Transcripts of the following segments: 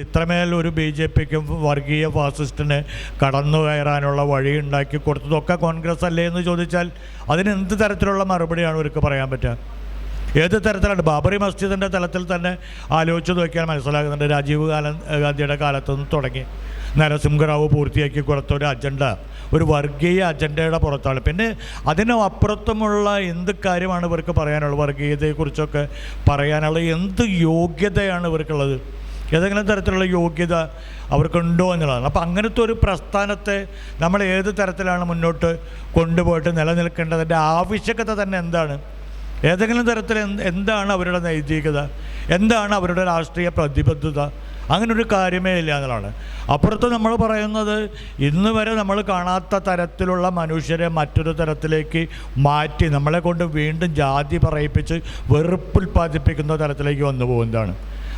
ഇത്രമേൽ ഒരു BJPക്കും വർഗീയ ഫാസിസ്റ്റിന് കടന്നു കയറാനുള്ള വഴി ഉണ്ടാക്കി കൊടുത്തതൊക്കെ കോൺഗ്രസ് അല്ലേ എന്ന് ചോദിച്ചാൽ അതിനെന്ത് തരത്തിലുള്ള മറുപടിയാണ് ഇവർക്ക് പറയാൻ പറ്റുക? ഏത് തരത്തിലാണ്? ബാബറി മസ്ജിദിൻ്റെ തലത്തിൽ തന്നെ ആലോചിച്ച് നോക്കിയാൽ മനസ്സിലാകുന്നുണ്ട്. രാജീവ് ഗാന്ധിയുടെ കാലത്തുനിന്ന് തുടങ്ങി നരസിംഹറാവു പൂർത്തിയാക്കി കൊടുത്ത ഒരു അജണ്ട ഒരു വർഗീയ അജണ്ടയുടെ പുറത്താണ്. പിന്നെ അതിനപ്പുറത്തുമുള്ള എന്ത് കാര്യമാണ് ഇവർക്ക് പറയാനുള്ളത്? വർഗീയതയെക്കുറിച്ചൊക്കെ പറയാനുള്ള എന്ത് യോഗ്യതയാണ് ഇവർക്കുള്ളത്? ഏതെങ്കിലും തരത്തിലുള്ള യോഗ്യത അവർക്കുണ്ടോ എന്നുള്ളതാണ്. അപ്പോൾ അങ്ങനത്തെ ഒരു പ്രസ്ഥാനത്തെ നമ്മൾ ഏത് തരത്തിലാണ് മുന്നോട്ട് കൊണ്ടുപോയിട്ട് നിലനിൽക്കേണ്ടതിൻ്റെ ആവശ്യകത തന്നെ എന്താണ്? ഏതെങ്കിലും തരത്തിൽ എന്താണ് അവരുടെ നൈതികത? എന്താണ് അവരുടെ രാഷ്ട്രീയ പ്രതിബദ്ധത? അങ്ങനൊരു കാര്യമേ ഇല്ല എന്നുള്ളതാണ്. അപ്പുറത്ത് നമ്മൾ പറയുന്നത് ഇന്ന് വരെ നമ്മൾ കാണാത്ത തരത്തിലുള്ള മനുഷ്യരെ മറ്റൊരു തരത്തിലേക്ക് മാറ്റി നമ്മളെ കൊണ്ട് വീണ്ടും ജാതി പറയിപ്പിച്ച് വെറുപ്പുൽപ്പാദിപ്പിക്കുന്ന തരത്തിലേക്ക് വന്നു പോകുന്നതാണ്.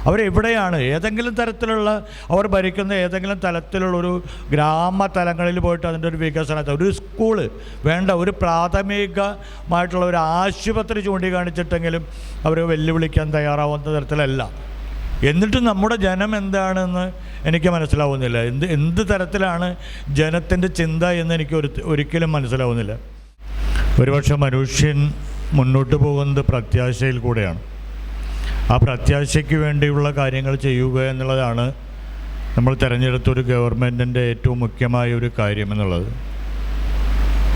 അവരെവിടെയാണ്? ഏതെങ്കിലും തരത്തിലുള്ള അവർ ഭരിക്കുന്ന ഏതെങ്കിലും തലത്തിലുള്ളൊരു ഗ്രാമതലങ്ങളിൽ പോയിട്ട് അതിൻ്റെ ഒരു വികസനത്തെ ഒരു സ്കൂള് വേണ്ട, ഒരു പ്രാഥമികമായിട്ടുള്ള ഒരു ആശുപത്രി ചൂണ്ടിക്കാണിച്ചിട്ടെങ്കിലും അവർ വെല്ലുവിളിക്കാൻ തയ്യാറാവുന്ന തരത്തിലല്ല. എന്നിട്ട് നമ്മുടെ ജനം എന്താണെന്ന് എനിക്ക് മനസ്സിലാവുന്നില്ല. എന്ത് തരത്തിലാണ് ജനത്തിൻ്റെ ചിന്ത എന്ന് എനിക്ക് ഒരിക്കലും മനസ്സിലാവുന്നില്ല. ഒരുപക്ഷെ മനുഷ്യൻ മുന്നോട്ട് പോകുന്നത് പ്രത്യാശയിൽ കൂടെയാണ്. ആ പ്രത്യാശയ്ക്ക് വേണ്ടിയുള്ള കാര്യങ്ങൾ ചെയ്യുക എന്നുള്ളതാണ് നമ്മൾ തിരഞ്ഞെടുത്തൊരു ഗവൺമെൻറ്റിൻ്റെ ഏറ്റവും മുഖ്യമായ ഒരു കാര്യം എന്നുള്ളത്.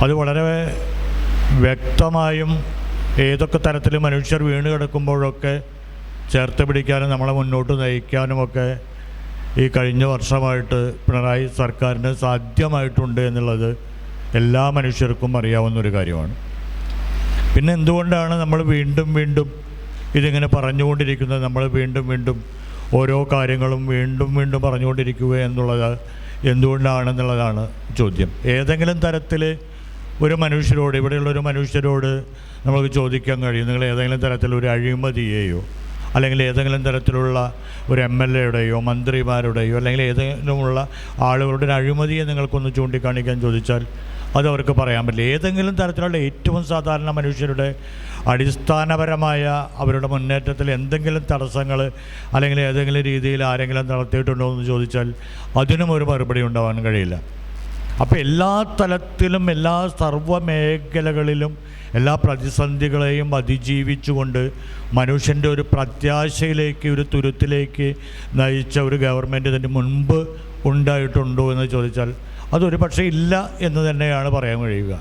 അത് വളരെ വ്യക്തമായും ഏതൊക്കെ തരത്തിൽ മനുഷ്യർ വീണ് കിടക്കുമ്പോഴൊക്കെ ചേർത്ത് പിടിക്കാനും നമ്മളെ മുന്നോട്ട് നയിക്കാനുമൊക്കെ ഈ കഴിഞ്ഞ വർഷമായിട്ട് പിണറായി സർക്കാരിന് സാധ്യമായിട്ടുണ്ട് എന്നുള്ളത് എല്ലാ മനുഷ്യർക്കും അറിയാവുന്നൊരു കാര്യമാണ്. പിന്നെ എന്തുകൊണ്ടാണ് നമ്മൾ വീണ്ടും വീണ്ടും ഇതിങ്ങനെ പറഞ്ഞുകൊണ്ടിരിക്കുന്നത്? നമ്മൾ വീണ്ടും ഓരോ കാര്യങ്ങളും വീണ്ടും പറഞ്ഞുകൊണ്ടിരിക്കുക എന്നുള്ളത് എന്തുകൊണ്ടാണെന്നുള്ളതാണ് ചോദ്യം. ഏതെങ്കിലും തരത്തിൽ ഒരു മനുഷ്യരോട്, ഇവിടെയുള്ളൊരു മനുഷ്യരോട് നമുക്ക് ചോദിക്കാൻ കഴിയും, നിങ്ങൾ ഏതെങ്കിലും തരത്തിലൊരു അഴിമതിയെയോ അല്ലെങ്കിൽ ഏതെങ്കിലും തരത്തിലുള്ള ഒരു MLAയുടെയോ മന്ത്രിമാരുടെയോ അല്ലെങ്കിൽ ഏതെങ്കിലുമുള്ള ആളുകളുടെ ഒരു അഴിമതിയെ നിങ്ങൾക്കൊന്ന് ചൂണ്ടിക്കാണിക്കാൻ ചോദിച്ചാൽ അത് അവർക്ക് പറയാൻ പറ്റില്ല. ഏതെങ്കിലും തരത്തിലുള്ള ഏറ്റവും സാധാരണ മനുഷ്യരുടെ അടിസ്ഥാനപരമായ അവരുടെ മുന്നേറ്റത്തിൽ എന്തെങ്കിലും തടസ്സങ്ങൾ അല്ലെങ്കിൽ ഏതെങ്കിലും രീതിയിൽ ആരെങ്കിലും നടത്തിയിട്ടുണ്ടോ എന്ന് ചോദിച്ചാൽ അതിനും ഒരു മറുപടി ഉണ്ടാവാൻ കഴിയില്ല. അപ്പോൾ എല്ലാ തലത്തിലും എല്ലാ സർവ്വമേഖലകളിലും എല്ലാ പ്രതിസന്ധികളെയും അതിജീവിച്ചുകൊണ്ട് മനുഷ്യൻ്റെ ഒരു പ്രത്യാശയിലേക്ക് ഒരു തുരുത്തിലേക്ക് നയിച്ച ഒരു ഗവൺമെൻറ് ഇതിന് മുൻപ് ഉണ്ടായിട്ടുണ്ടോ എന്ന് ചോദിച്ചാൽ അതൊരു പക്ഷേ ഇല്ല എന്ന് തന്നെയാണ് പറയാൻ കഴിയുക.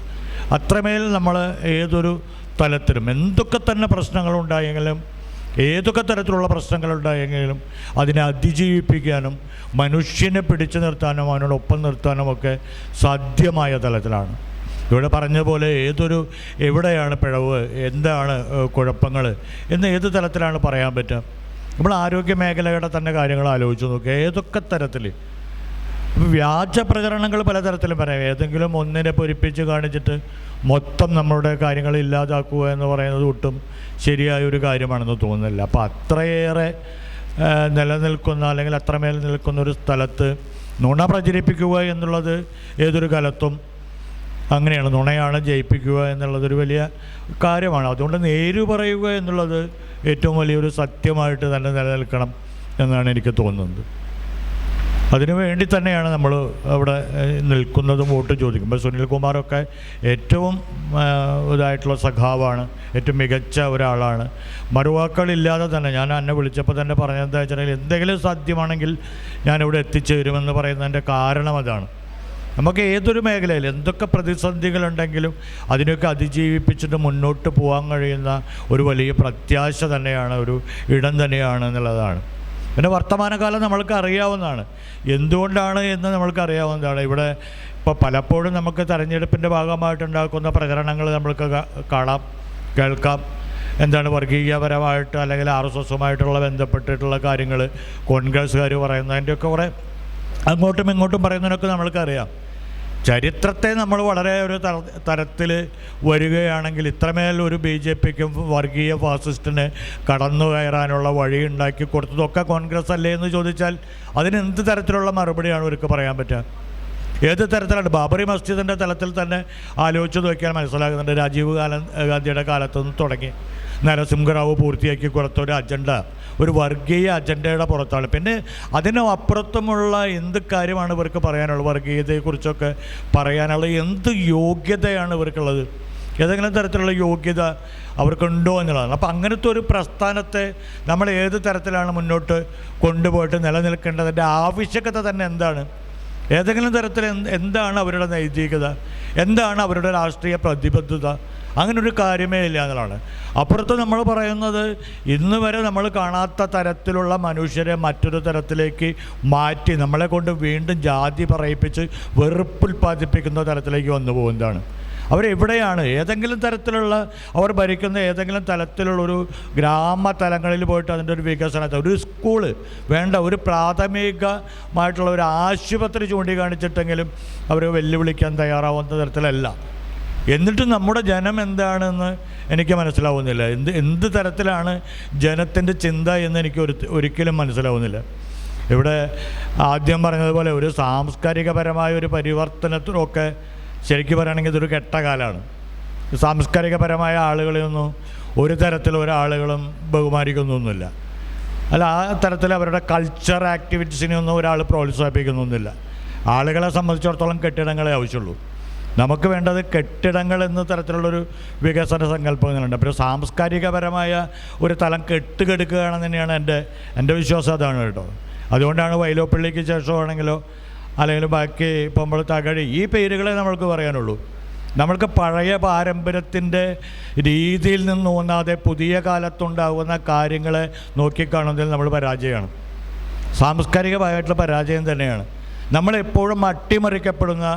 അത്രമേൽ നമ്മൾ ഏതൊരു തലത്തിലും എന്തൊക്കെ തന്നെ പ്രശ്നങ്ങളുണ്ടായെങ്കിലും ഏതൊക്കെ തരത്തിലുള്ള പ്രശ്നങ്ങളുണ്ടായെങ്കിലും അതിനെ അതിജീവിപ്പിക്കാനും മനുഷ്യനെ പിടിച്ചു നിർത്താനും അവനോടൊപ്പം നിർത്താനുമൊക്കെ സാധ്യമായ തലത്തിലാണ്. ഇവിടെ പറഞ്ഞ പോലെ എവിടെയാണ് പിഴവ്, എന്താണ് കുഴപ്പങ്ങൾ എന്ന് ഏത് തലത്തിലാണ് പറയാൻ പറ്റുക? നമ്മൾ ആരോഗ്യ മേഖലയുടെ തന്നെ കാര്യങ്ങൾ ആലോചിച്ച് നോക്കുക. ഏതൊക്കെ തരത്തിൽ വ്യാജ പ്രചരണങ്ങൾ പലതരത്തിലും പറയാം. ഏതെങ്കിലും ഒന്നിനെ പൊരിപ്പിച്ച് കാണിച്ചിട്ട് മൊത്തം നമ്മളുടെ കാര്യങ്ങൾ ഇല്ലാതാക്കുക എന്ന് പറയുന്നത് ഒട്ടും ശരിയായൊരു കാര്യമാണെന്ന് തോന്നുന്നില്ല. അപ്പോൾ അത്രയേറെ നിലനിൽക്കുന്ന അല്ലെങ്കിൽ അത്രമേൽ നിൽക്കുന്ന ഒരു സ്ഥലത്ത് നുണ പ്രചരിപ്പിക്കുക എന്നുള്ളത് ഏതൊരു കാലത്തും അങ്ങനെയാണ്. നുണയാണ് ജയിപ്പിക്കുക എന്നുള്ളതൊരു വലിയ കാര്യമാണ്. അതുകൊണ്ട് നേര് പറയുക എന്നുള്ളത് ഏറ്റവും വലിയൊരു സത്യമായിട്ട് തന്നെ നിലനിൽക്കണം എന്നാണ് എനിക്ക് തോന്നുന്നത്. അതിനു വേണ്ടി തന്നെയാണ് നമ്മൾ അവിടെ നിൽക്കുന്നതും വോട്ട് ചോദിക്കുമ്പോൾ. സുനിൽകുമാറൊക്കെ ഏറ്റവും ഇതായിട്ടുള്ള സഖാവാണ്, ഏറ്റവും മികച്ച ഒരാളാണ്. മറുവാക്കളില്ലാതെ തന്നെ ഞാൻ എന്നെ വിളിച്ചപ്പോൾ തന്നെ പറഞ്ഞതെന്താ വെച്ചാൽ എന്തെങ്കിലും സാധ്യമാണെങ്കിൽ ഞാനിവിടെ എത്തിച്ചേരുമെന്ന് പറയുന്നതിൻ്റെ കാരണം അതാണ്. നമുക്ക് ഏതൊരു മേഖലയിൽ എന്തൊക്കെ പ്രതിസന്ധികളുണ്ടെങ്കിലും അതിനൊക്കെ അതിജീവിപ്പിച്ചിട്ട് മുന്നോട്ട് പോകാൻ കഴിയുന്ന ഒരു വലിയ പ്രത്യാശ തന്നെയാണ്, ഒരു ഇടം തന്നെയാണ് എന്നുള്ളതാണ്. പിന്നെ വർത്തമാനകാലം നമ്മൾക്ക് അറിയാവുന്നതാണ്. എന്തുകൊണ്ടാണ് എന്ന് നമ്മൾക്ക് അറിയാവുന്നതാണ്. ഇവിടെ ഇപ്പോൾ പലപ്പോഴും നമുക്ക് തെരഞ്ഞെടുപ്പിൻ്റെ ഭാഗമായിട്ടുണ്ടാക്കുന്ന പ്രചരണങ്ങൾ നമ്മൾക്ക് കാണാം, കേൾക്കാം. എന്താണ് വർഗീയപരമായിട്ട് അല്ലെങ്കിൽ RSSുമായിട്ടുള്ള ബന്ധപ്പെട്ടിട്ടുള്ള കാര്യങ്ങൾ കോൺഗ്രസ്സുകാർ പറയുന്നതിൻ്റെയൊക്കെ കുറേ അങ്ങോട്ടും ഇങ്ങോട്ടും പറയുന്നതിനൊക്കെ നമ്മൾക്കറിയാം. ചരിത്രത്തെ നമ്മൾ വളരെ ഒരു തരത്തിൽ വരികയാണെങ്കിൽ ഇത്രമേൽ ഒരു BJPക്കും വർഗീയ ഫാസിസ്റ്റിന് കടന്നു കയറാനുള്ള വഴി ഉണ്ടാക്കി കൊടുത്തതൊക്കെ കോൺഗ്രസ് അല്ലേ എന്ന് ചോദിച്ചാൽ അതിനെന്ത് തരത്തിലുള്ള മറുപടിയാണ് ഇവർക്ക് പറയാൻ പറ്റുക? ഏത് തരത്തിലാണ്? ബാബറി മസ്ജിദിൻ്റെ തലത്തിൽ തന്നെ ആലോചിച്ച് നോക്കിയാൽ മനസ്സിലാകുന്നുണ്ട്. രാജീവ് ഗാന്ധിയുടെ കാലത്തുനിന്ന് തുടങ്ങി നരസിംഹറാവു പൂർത്തിയാക്കി കൊടുത്ത ഒരു അജണ്ട ഒരു വർഗീയ അജണ്ടയുടെ പുറത്താണ്. പിന്നെ അതിനും അപ്പുറത്തുമുള്ള എന്ത് കാര്യമാണ് ഇവർക്ക് പറയാനുള്ളത്? വർഗീയതയെക്കുറിച്ചൊക്കെ പറയാനുള്ള എന്ത് യോഗ്യതയാണ് ഇവർക്കുള്ളത്? ഏതെങ്കിലും തരത്തിലുള്ള യോഗ്യത അവർക്കുണ്ടോ എന്നുള്ളതാണ്. അപ്പോൾ അങ്ങനത്തെ ഒരു പ്രസ്ഥാനത്തെ നമ്മൾ ഏത് തരത്തിലാണ് മുന്നോട്ട് കൊണ്ടുപോയിട്ട് നിലനിൽക്കേണ്ടതിൻ്റെ ആവശ്യകത തന്നെ എന്താണ്? ഏതെങ്കിലും തരത്തിൽ എന്താണ് അവരുടെ നൈതികത? എന്താണ് അവരുടെ രാഷ്ട്രീയ പ്രതിബദ്ധത? അങ്ങനൊരു കാര്യമേ ഇല്ല എന്നുള്ളതാണ്. അപ്പുറത്ത് നമ്മൾ പറയുന്നത് ഇന്ന് വരെ നമ്മൾ കാണാത്ത തരത്തിലുള്ള മനുഷ്യരെ മറ്റൊരു തരത്തിലേക്ക് മാറ്റി നമ്മളെ കൊണ്ട് വീണ്ടും ജാതി പറയിപ്പിച്ച് വെറുപ്പുൽപ്പാദിപ്പിക്കുന്ന തരത്തിലേക്ക് വന്നു പോകുന്നതാണ്. അവരെവിടെയാണ്? ഏതെങ്കിലും തരത്തിലുള്ള അവർ ഭരിക്കുന്ന ഏതെങ്കിലും തലത്തിലുള്ളൊരു ഗ്രാമതലങ്ങളിൽ പോയിട്ട് അതിൻ്റെ ഒരു വികസനത്തെ, ഒരു സ്കൂള് വേണ്ട, ഒരു പ്രാഥമികമായിട്ടുള്ള ഒരു ആശുപത്രി ചൂണ്ടിക്കാണിച്ചിട്ടെങ്കിലും അവർ വെല്ലുവിളിക്കാൻ തയ്യാറാവുന്ന തരത്തിലല്ല. എന്നിട്ട് നമ്മുടെ ജനം എന്താണെന്ന് എനിക്ക് മനസ്സിലാവുന്നില്ല. എന്ത് തരത്തിലാണ് ജനത്തിൻ്റെ ചിന്ത എന്ന് എനിക്ക് ഒരിക്കലും മനസ്സിലാവുന്നില്ല. ഇവിടെ ആദ്യം പറഞ്ഞതുപോലെ ഒരു സാംസ്കാരികപരമായ ഒരു പരിവർത്തനത്തിനൊക്കെ ശരിക്കും പറയുകയാണെങ്കിൽ ഇതൊരു കെട്ട കാലമാണ്. സാംസ്കാരികപരമായ ആളുകളെയൊന്നും ഒരു തരത്തിലും ഒരാളുകളും ബഹുമാനിക്കുന്നൊന്നുമില്ല. അല്ല, ആ തരത്തിൽ അവരുടെ കൾച്ചർ ആക്ടിവിറ്റീസിനെയൊന്നും ഒരാൾ പ്രോത്സാഹിപ്പിക്കുന്നൊന്നുമില്ല. ആളുകളെ സംബന്ധിച്ചിടത്തോളം കെട്ടിടങ്ങളെ ആവശ്യമുള്ളൂ. നമുക്ക് വേണ്ടത് കെട്ടിടങ്ങൾ എന്ന തരത്തിലുള്ളൊരു വികസന സങ്കല്പങ്ങളുണ്ട്. അപ്പോൾ സാംസ്കാരികപരമായ ഒരു തലം കെട്ടുകെടുക്കുകയാണെന്ന് തന്നെയാണ് എൻ്റെ വിശ്വാസം. അതാണ് കേട്ടോ. അതുകൊണ്ടാണ് വൈലോപ്പള്ളിക്ക് ശേഷമാണെങ്കിലോ അല്ലെങ്കിൽ ബാക്കി ഇപ്പോൾ നമ്മൾ തകഴി, ഈ പേരുകളെ നമ്മൾക്ക് പറയാനുള്ളൂ. നമ്മൾക്ക് പഴയ പാരമ്പര്യത്തിൻ്റെ രീതിയിൽ നിന്ന് തോന്നാതെ പുതിയ കാലത്തുണ്ടാകുന്ന കാര്യങ്ങളെ നോക്കിക്കാണുന്നതിൽ നമ്മൾ പരാജയമാണ്. സാംസ്കാരികമായിട്ടുള്ള പരാജയം തന്നെയാണ്. നമ്മളെപ്പോഴും അട്ടിമറിക്കപ്പെടുന്ന,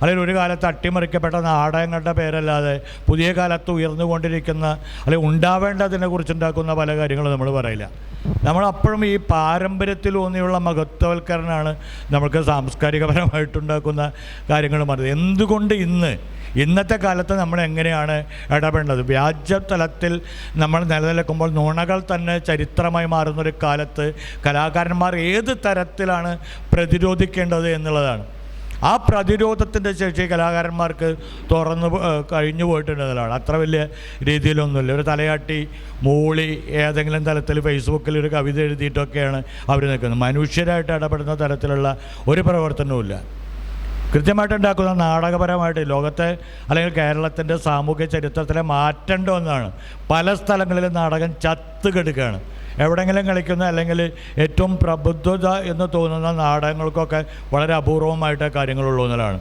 അല്ലെങ്കിൽ ഒരു കാലത്ത് അട്ടിമറിക്കപ്പെട്ട നാടകങ്ങളുടെ പേരല്ലാതെ പുതിയ കാലത്ത് ഉയർന്നുകൊണ്ടിരിക്കുന്ന അല്ലെങ്കിൽ ഉണ്ടാവേണ്ടതിനെ കുറിച്ചുണ്ടാക്കുന്ന പല കാര്യങ്ങളും നമ്മൾ പറയില്ല. നമ്മളപ്പോഴും ഈ പാരമ്പര്യത്തിലൂന്നിയുള്ള മഹത്വവൽക്കരണമാണ് നമുക്ക് സാംസ്കാരികപരമായിട്ടുണ്ടാക്കുന്ന കാര്യങ്ങൾ പറയുന്നത്. എന്തുകൊണ്ട് ഇന്നത്തെ കാലത്ത് നമ്മൾ എങ്ങനെയാണ് ഇടപെടേണ്ടത്? വ്യാജതലത്തിൽ നമ്മൾ നിലനിൽക്കുമ്പോൾ നുണകൾ തന്നെ ചരിത്രമായി മാറുന്നൊരു കാലത്ത് കലാകാരന്മാർ ഏത് തരത്തിലാണ് പ്രതിരോധിക്കേണ്ടത് എന്നുള്ളതാണ്. ആ പ്രതിരോധത്തിൻ്റെ ശേഷി കലാകാരന്മാർക്ക് തുറന്നു കഴിഞ്ഞു പോയിട്ടുള്ളതാണ്. അത്ര വലിയ രീതിയിലൊന്നുമില്ല. ഒരു തലയാട്ടി മൂളി ഏതെങ്കിലും തലത്തിൽ ഫേസ്ബുക്കിൽ ഒരു കവിത എഴുതിയിട്ടൊക്കെയാണ് അവർ നിൽക്കുന്നത്. മനുഷ്യരായിട്ട് ഇടപെടുന്ന തരത്തിലുള്ള ഒരു പ്രവർത്തനവുമില്ല. കൃത്യമായിട്ടുണ്ടാക്കുന്ന നാടകപരമായിട്ട് ലോകത്തെ അല്ലെങ്കിൽ കേരളത്തിൻ്റെ സാമൂഹ്യ ചരിത്രത്തിലെ മാറ്റേണ്ട ഒന്നാണ്. പല സ്ഥലങ്ങളിലും നാടകം ചത്തുകെടുക്കുകയാണ്. എവിടെയെങ്കിലും കളിക്കുന്ന അല്ലെങ്കിൽ ഏറ്റവും പ്രബുദ്ധത എന്ന് തോന്നുന്ന നാടകങ്ങൾക്കൊക്കെ വളരെ അപൂർവമായിട്ട് കാര്യങ്ങളുള്ളൂ എന്നതാണ്.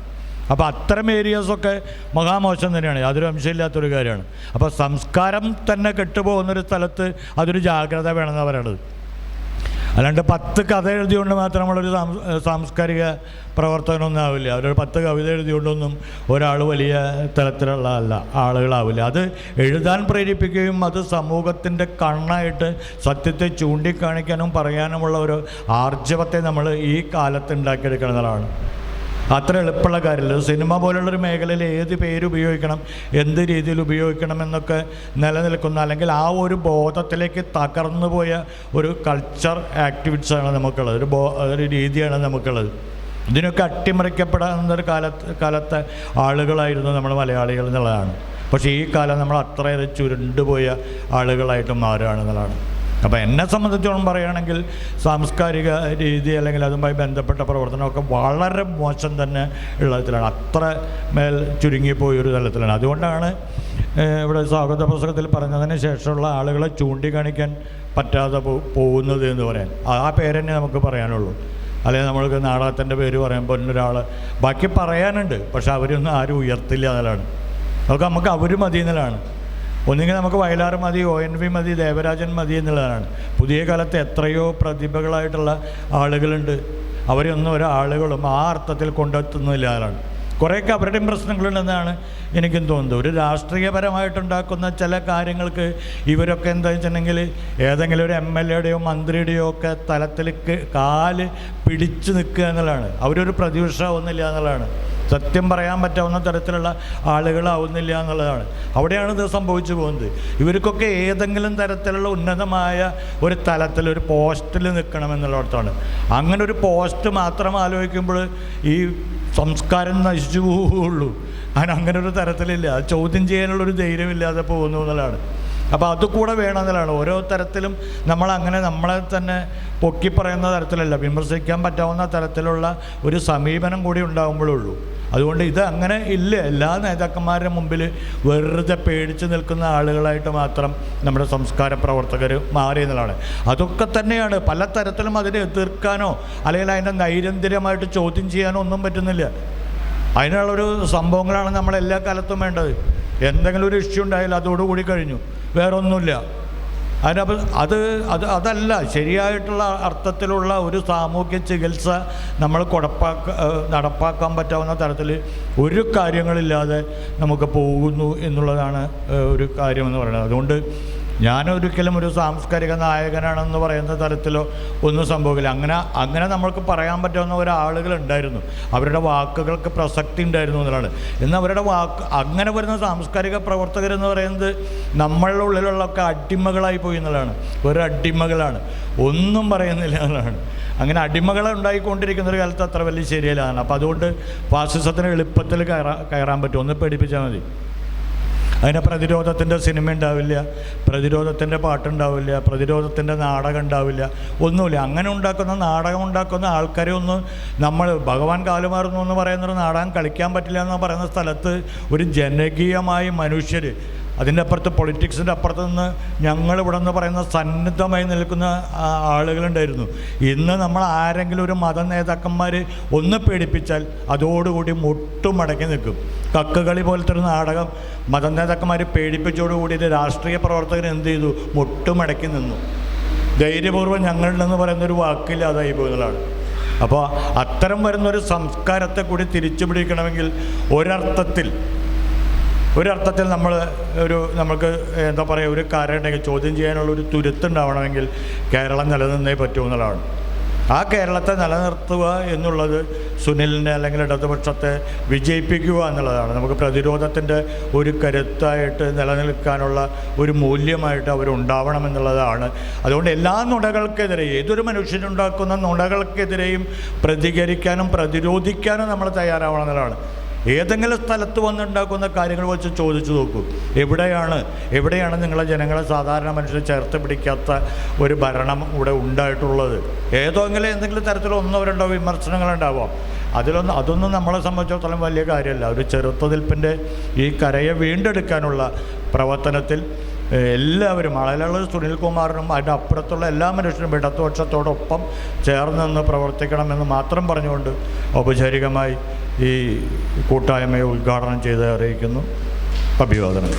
അപ്പോൾ അത്തരം ഏരിയാസൊക്കെ മഹാമോശം തന്നെയാണ്, യാതൊരു അംശമില്ലാത്തൊരു കാര്യമാണ്. അപ്പോൾ സംസ്കാരം തന്നെ കെട്ടുപോകുന്നൊരു സ്ഥലത്ത് അതൊരു ജാഗ്രത വേണമെന്ന് പറയണത്. അല്ലാണ്ട് 10 കഥ എഴുതിയുകൊണ്ട് മാത്രം നമ്മളൊരു സാംസ്കാരിക പ്രവർത്തനമൊന്നും ആവില്ല. അവരൊരു 10 കവിത എഴുതിക്കൊണ്ടൊന്നും ഒരാൾ വലിയ തരത്തിലുള്ള ആളുകളാവില്ല. അത് എഴുതാൻ പ്രേരിപ്പിക്കുകയും അത് സമൂഹത്തിൻ്റെ കണ്ണായിട്ട് സത്യത്തെ ചൂണ്ടിക്കാണിക്കാനും പറയാനുമുള്ള ഒരു ആർജവത്തെ നമ്മൾ ഈ കാലത്ത് ഉണ്ടാക്കിയെടുക്കുന്നതാണ്. അത്ര എളുപ്പമുള്ള കാര്യമില്ല. സിനിമ പോലുള്ളൊരു മേഖലയിൽ ഏത് പേര് ഉപയോഗിക്കണം, എന്ത് രീതിയിൽ ഉപയോഗിക്കണം എന്നൊക്കെ നിലനിൽക്കുന്ന, അല്ലെങ്കിൽ ആ ഒരു ബോധത്തിലേക്ക് തകർന്നു പോയ ഒരു കൾച്ചർ ആക്ടിവിറ്റീസാണ് നമുക്കുള്ളത്, ഒരു രീതിയാണ് നമുക്കുള്ളത്. ഇതിനൊക്കെ അട്ടിമറിക്കപ്പെടാവുന്നൊരു കാലത്തെ ആളുകളായിരുന്നു നമ്മൾ മലയാളികൾ എന്നുള്ളതാണ്. പക്ഷേ ഈ കാലം നമ്മൾ അത്രയേറെ ചുരുണ്ടുപോയ ആളുകളായിട്ട് മാറുകയാണെന്നുള്ളതാണ്. അപ്പോൾ എന്നെ സംബന്ധിച്ചോളം പറയുകയാണെങ്കിൽ സാംസ്കാരിക രീതി അല്ലെങ്കിൽ അതുമായി ബന്ധപ്പെട്ട പ്രവർത്തനമൊക്കെ വളരെ മോശം തന്നെ ഉള്ള തലത്തിലാണ്. അത്ര മേൽ ചുരുങ്ങിപ്പോയൊരു തലത്തിലാണ്. അതുകൊണ്ടാണ് ഇവിടെ സ്വാഗത പുസ്തകത്തിൽ പറഞ്ഞതിന് ശേഷമുള്ള ആളുകളെ ചൂണ്ടിക്കാണിക്കാൻ പറ്റാതെ പോകുന്നത് എന്ന് പറയാൻ. ആ പേര് തന്നെ നമുക്ക് പറയാനുള്ളൂ. അല്ലെങ്കിൽ നമ്മൾക്ക് നാടകത്തിൻ്റെ പേര് പറയുമ്പോൾ ഒന്നൊരാൾ ബാക്കി പറയാനുണ്ട്, പക്ഷെ അവരൊന്നും ആരും ഉയർത്തില്ല എന്നതാണ്. അതൊക്കെ നമുക്ക് അവർ മതി എന്നുള്ളതാണ്. ഒന്നുകിൽ നമുക്ക് വയലാർ മതി, ONV മതി, ദേവരാജൻ മതി എന്നുള്ളതാണ്. പുതിയ കാലത്ത് എത്രയോ പ്രതിഭകളായിട്ടുള്ള ആളുകളുണ്ട്. അവരെയൊന്നും ഒരാളുകളും ആ അർത്ഥത്തിൽ കൊണ്ടെത്തുന്നില്ല എന്നാണ്. കുറേയൊക്കെ അവരുടെയും പ്രശ്നങ്ങളുണ്ടെന്നാണ് എനിക്കും തോന്നുന്നത്. ഒരു രാഷ്ട്രീയപരമായിട്ടുണ്ടാക്കുന്ന ചില കാര്യങ്ങൾക്ക് ഇവരൊക്കെ എന്താ വെച്ചിട്ടുണ്ടെങ്കിൽ ഏതെങ്കിലും ഒരു MLA-യുടെയോ മന്ത്രിയുടെയോ ഒക്കെ തലത്തിലേക്ക് കാല് പിടിച്ചു നിൽക്കുക എന്നുള്ളതാണ്. അവരൊരു പ്രതിപക്ഷമാവുന്നില്ല എന്നുള്ളതാണ്. സത്യം പറയാൻ പറ്റാവുന്ന തരത്തിലുള്ള ആളുകളാവുന്നില്ല എന്നുള്ളതാണ്. അവിടെയാണ് ഇത് സംഭവിച്ചു പോകുന്നത്. ഇവർക്കൊക്കെ ഏതെങ്കിലും തരത്തിലുള്ള ഉന്നതമായ ഒരു തലത്തിൽ ഒരു പോസ്റ്റിൽ നിൽക്കണമെന്നുള്ളിടത്താണ്. അങ്ങനെ ഒരു പോസ്റ്റ് മാത്രം ആലോചിക്കുമ്പോൾ ഈ സംസ്കാരം നശിച്ചു പോവുകയുള്ളൂ. അങ്ങനെ ഒരു തരത്തിലില്ല. ചോദ്യം ചെയ്യാനുള്ളൊരു ധൈര്യമില്ലാതെ പോകുന്നു എന്നുള്ളതാണ്. അപ്പോൾ അതുകൂടെ വേണമെന്നുള്ളതാണ്. ഓരോ തരത്തിലും നമ്മളങ്ങനെ നമ്മളെ തന്നെ പൊക്കി പറയുന്ന തരത്തിലല്ല, വിമർശിക്കാൻ പറ്റാവുന്ന തരത്തിലുള്ള ഒരു സമീപനം കൂടി ഉണ്ടാകുമ്പോഴുള്ളൂ. അതുകൊണ്ട് ഇത് അങ്ങനെ ഇല്ല. എല്ലാ നേതാക്കന്മാരുടെ മുമ്പിൽ വെറുതെ പേടിച്ച് നിൽക്കുന്ന ആളുകളായിട്ട് മാത്രം നമ്മുടെ സംസ്കാര പ്രവർത്തകർ മാറി എന്നുള്ളതാണ്. അതൊക്കെ തന്നെയാണ്. പല തരത്തിലും അതിനെ എതിർക്കാനോ അല്ലെങ്കിൽ അതിനെ നൈരന്തര്യമായിട്ട് ചോദ്യം ചെയ്യാനോ ഒന്നും പറ്റുന്നില്ല. അതിനുള്ളൊരു സംഭവങ്ങളാണ് നമ്മളെല്ലാ കാലത്തും വേണ്ടത്. എന്തെങ്കിലും ഒരു ഇഷ്യൂ ഉണ്ടായാലും അതോടുകൂടി കഴിഞ്ഞു, വേറെ ഒന്നുമില്ല. അതല്ല ശരിയായിട്ടുള്ള അർത്ഥത്തിലുള്ള ഒരു സാമൂഹ്യ ചികിത്സ നമ്മൾ നടപ്പാക്കാൻ പറ്റാവുന്ന തരത്തിൽ ഒരു കാര്യങ്ങളില്ലാതെ നമുക്ക് പോകുന്നു എന്നുള്ളതാണ് ഒരു കാര്യമെന്ന് പറയുന്നത്. അതുകൊണ്ട് ഞാനൊരിക്കലും ഒരു സാംസ്കാരിക നായകനാണെന്ന് പറയുന്ന തരത്തിലോ ഒന്നും സംഭവിക്കില്ല. അങ്ങനെ നമ്മൾക്ക് പറയാൻ പറ്റാവുന്ന ഒരാളുകളുണ്ടായിരുന്നു, അവരുടെ വാക്കുകൾക്ക് പ്രസക്തി ഉണ്ടായിരുന്നു എന്നുള്ളതാണ്. എന്നാൽ അവരുടെ അങ്ങനെ വരുന്ന സാംസ്കാരിക പ്രവർത്തകരെന്ന് പറയുന്നത് നമ്മളുടെ ഉള്ളിലുള്ളൊക്കെ അടിമകളായി പോയി എന്നുള്ളതാണ്. വെറും അടിമകളാണ്, ഒന്നും പറയുന്നില്ല എന്നുള്ളതാണ്. അങ്ങനെ അടിമകളെ ഉണ്ടായിക്കൊണ്ടിരിക്കുന്ന ഒരു കാലത്ത് അത്ര വലിയ ശരിയല്ലാണ്. അപ്പോൾ അതുകൊണ്ട് ഫാസിസത്തിന് എളുപ്പത്തിൽ കയറാൻ പറ്റും. ഒന്ന് പേടിപ്പിച്ചാൽ മതി. അതിന് പ്രതിരോധത്തിൻ്റെ സിനിമ ഉണ്ടാവില്ല, പ്രതിരോധത്തിൻ്റെ പാട്ടുണ്ടാവില്ല, പ്രതിരോധത്തിൻ്റെ നാടകം ഉണ്ടാവില്ല, ഒന്നുമില്ല. അങ്ങനെ ഉണ്ടാക്കുന്ന നാടകം ഉണ്ടാക്കുന്ന ആൾക്കാരെ ഒന്നും നമ്മൾ ഭഗവാൻ കാലുമാറുന്നു എന്ന് പറയുന്നൊരു നാടകം കളിക്കാൻ പറ്റില്ല എന്ന് പറയുന്ന സ്ഥലത്ത് ഒരു ജനകീയമായി മനുഷ്യർ, അതിൻ്റെ അപ്പുറത്ത് പൊളിറ്റിക്സിൻ്റെ അപ്പുറത്ത് നിന്ന് ഞങ്ങളിവിടെ നിന്ന് പറയുന്ന സന്നദ്ധമായി നിൽക്കുന്ന ആളുകളുണ്ടായിരുന്നു. ഇന്ന് നമ്മൾ ആരെങ്കിലും ഒരു മത നേതാക്കന്മാർ ഒന്ന് പേടിപ്പിച്ചാൽ അതോടുകൂടി മുട്ടുമടക്കി നിൽക്കും. കക്കുകളി പോലത്തെ ഒരു നാടകം മത നേതാക്കന്മാർ പേടിപ്പിച്ചോടുകൂടി രാഷ്ട്രീയ പ്രവർത്തകർ എന്ത് ചെയ്തു? മുട്ടുമടക്കി നിന്നു. ധൈര്യപൂർവ്വം ഞങ്ങളിലെന്ന് പറയുന്നൊരു വാക്കില്ല, അതായി പോകുന്നതാണ്. അപ്പോൾ അത്തരം വരുന്നൊരു സംസ്കാരത്തെ കൂടി തിരിച്ചു പിടിക്കണമെങ്കിൽ ഒരർത്ഥത്തിൽ നമുക്ക് എന്താ പറയുക, ഒരു കാര്യം ഉണ്ടെങ്കിൽ ചോദ്യം ചെയ്യാനുള്ള ഒരു തുരുത്തുണ്ടാവണമെങ്കിൽ കേരളം നിലനിന്നേ പറ്റുമെന്നുള്ളതാണ്. ആ കേരളത്തെ നിലനിർത്തുക എന്നുള്ളത് സുനിലിനെ അല്ലെങ്കിൽ ഇടതുപക്ഷത്തെ വിജയിപ്പിക്കുക എന്നുള്ളതാണ്. നമുക്ക് പ്രതിരോധത്തിൻ്റെ ഒരു കരുത്തായിട്ട് നിലനിൽക്കാനുള്ള ഒരു മൂല്യമായിട്ട് അവരുണ്ടാവണമെന്നുള്ളതാണ്. അതുകൊണ്ട് എല്ലാ നുണകൾക്കെതിരെ, ഏതൊരു മനുഷ്യനുണ്ടാക്കുന്ന നുണകൾക്കെതിരെയും പ്രതികരിക്കാനും പ്രതിരോധിക്കാനും നമ്മൾ തയ്യാറാവണം എന്നുള്ളതാണ്. ഏതെങ്കിലും സ്ഥലത്ത് വന്നുണ്ടാക്കുന്ന കാര്യങ്ങൾ വെച്ച് ചോദിച്ചു നോക്കൂ, എവിടെയാണ് നിങ്ങളെ ജനങ്ങളെ, സാധാരണ മനുഷ്യരെ ചേർത്ത് പിടിക്കാത്ത ഒരു ഭരണം ഇവിടെ ഉണ്ടായിട്ടുള്ളത്? എന്തെങ്കിലും തരത്തിൽ ഒന്നോ രണ്ടോ വിമർശനങ്ങളുണ്ടാവാം. അതൊന്നും നമ്മളെ സംബന്ധിച്ചിടത്തോളം വലിയ കാര്യമല്ല. ഒരു ചെറുത്തുനിൽപ്പിൻ്റെ ഈ കരയെ വീണ്ടെടുക്കാനുള്ള പ്രവർത്തനത്തിൽ എല്ലാവരും, അളയിലുള്ള സുനിൽകുമാറിനും അതിൻ്റെ അപ്പുറത്തുള്ള എല്ലാ മനുഷ്യരും ഇടതുപക്ഷത്തോടൊപ്പം ചേർന്ന് നിന്ന് പ്രവർത്തിക്കണമെന്ന് മാത്രം പറഞ്ഞുകൊണ്ട് ഔപചാരികമായി ഈ കൂട്ടായ്മയെ ഉദ്ഘാടനം ചെയ്ത് അറിയിക്കുന്നു. അഭിവാദനം.